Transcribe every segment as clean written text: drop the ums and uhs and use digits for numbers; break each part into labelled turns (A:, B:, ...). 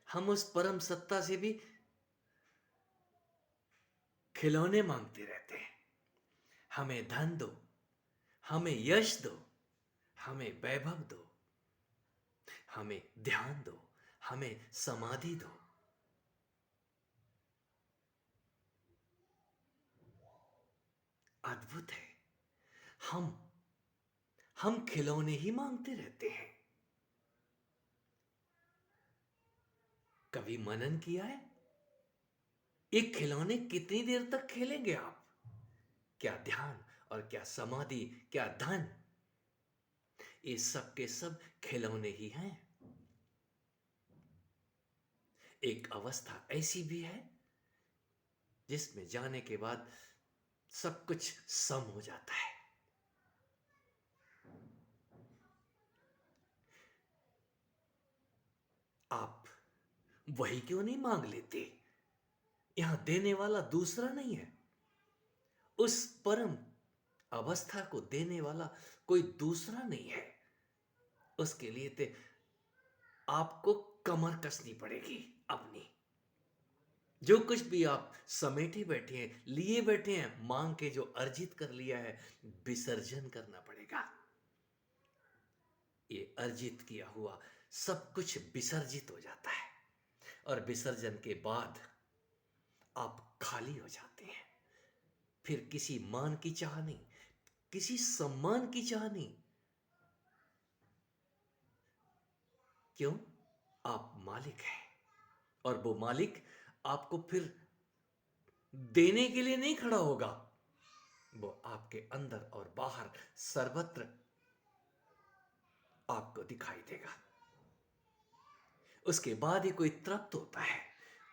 A: हम उस परम सत्ता से भी खिलौने मांगते रहते हैं। हमें धन दो, हमें यश दो, हमें वैभव दो, हमें ध्यान दो, हमें समाधि दो। अद्भुत है। हम हम खिलौने ही मांगते रहते हैं। कभी मनन किया है? ये खिलौने कितनी देर तक खेलेंगे आप? क्या ध्यान और क्या समाधि, क्या धन, ये सब के सब खिलौने ही हैं। एक अवस्था ऐसी भी है जिसमें जाने के बाद सब कुछ सम हो जाता है। आप वही क्यों नहीं मांग लेते? यहां देने वाला दूसरा नहीं है। उस परम अवस्था को देने वाला कोई दूसरा नहीं है। उसके लिए तो आपको कमर कसनी पड़ेगी अपनी। जो कुछ भी आप समेटे बैठे हैं, लिए बैठे हैं, मांग के जो अर्जित कर लिया है, विसर्जन करना पड़ेगा। ये अर्जित किया हुआ सब कुछ विसर्जित हो जाता है और विसर्जन के बाद आप खाली हो जाते हैं। फिर किसी मान की चाह नहीं, किसी सम्मान की चाह नहीं। क्यों? आप मालिक हैं और वो मालिक आपको फिर देने के लिए नहीं खड़ा होगा। वो आपके अंदर और बाहर सर्वत्र आपको दिखाई देगा। उसके बाद ही कोई तृप्त होता है,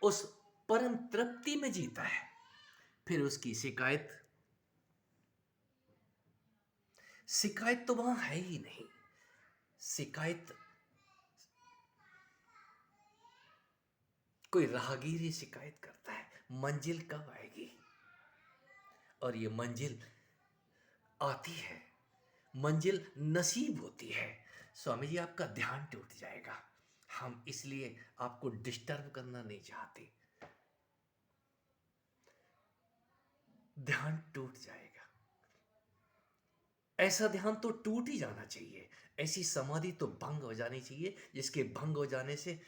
A: उस परम तृप्ति में जीता है। फिर उसकी शिकायत शिकायत तो वहां है ही नहीं। शिकायत कोई राहगीर ही शिकायत करता है, मंजिल कब आएगी? और ये मंजिल आती है, मंजिल नसीब होती है। स्वामी जी, आपका ध्यान टूट जाएगा। हम इसलिए आपको डिस्टर्ब करना नहीं चाहते। ध्यान टूट जाएगा। ऐसा ध्यान तो टूट ही जाना चाहिए। ऐसी समाधि तो भंग हो जानी चाहिए जिसके भंग हो जाने से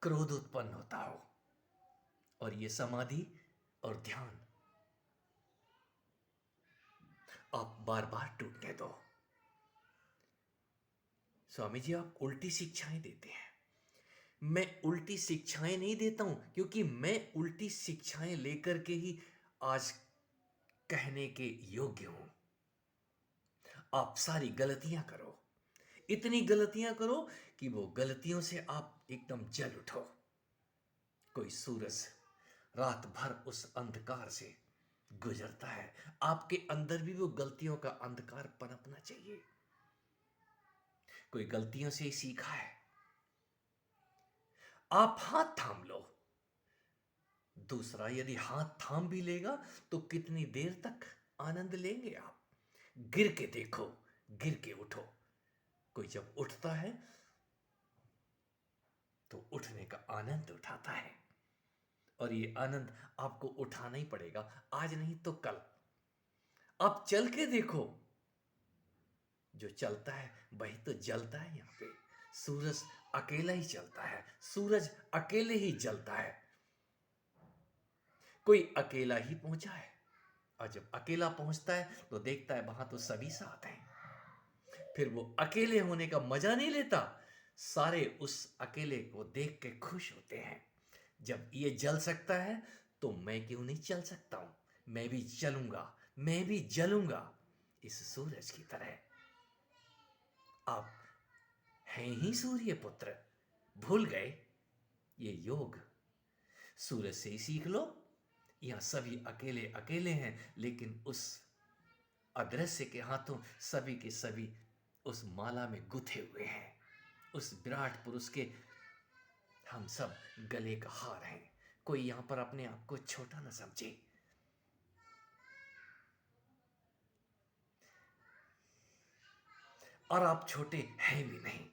A: क्रोध उत्पन्न होता हो। और ये समाधि और ध्यान आप बार बार टूटने दो। स्वामी जी, आप उल्टी शिक्षाएं देते हैं। मैं उल्टी शिक्षाएं नहीं देता हूं, क्योंकि मैं उल्टी शिक्षाएं लेकर के ही आज कहने के योग्य हूं। आप सारी गलतियां करो, इतनी गलतियां करो कि वो गलतियों से आप एकदम जल उठो। कोई सूरज रात भर उस अंधकार से गुजरता है, आपके अंदर भी वो गलतियों का अंधकार पनपना चाहिए। कोई गलतियों से ही सीखा है। आप हाथ थाम लो, दूसरा यदि हाथ थाम भी लेगा तो कितनी देर तक आनंद लेंगे आप? गिर के देखो, गिर के उठो। कोई जब उठता है तो उठने का आनंद उठाता है, और ये आनंद आपको उठाना ही पड़ेगा, आज नहीं तो कल। आप चल के देखो, जो चलता है वही तो जलता है। यहां पे सूरज अकेला ही चलता है, सूरज अकेले ही जलता है। कोई अकेला ही पहुंचा है, और जब अकेला पहुंचता है तो देखता है वहां तो सभी साथ हैं। फिर वो अकेले होने का मजा नहीं लेता, सारे उस अकेले को देख के खुश होते हैं। जब ये जल सकता है तो मैं क्यों नहीं चल सकता हूं? मैं भी चलूंगा, मैं भी जलूंगा इस सूरज की तरह। आप हैं ही सूर्य पुत्र, भूल गए? ये योग सूरज से ही सीख लो। यहां सभी अकेले अकेले हैं, लेकिन उस अदृश्य के हाथों सभी के सभी उस माला में गुथे हुए हैं। उस विराट पुरुष के हम सब गले का हार हैं। कोई यहां पर अपने आप को छोटा ना समझे। और आप छोटे हैं भी नहीं।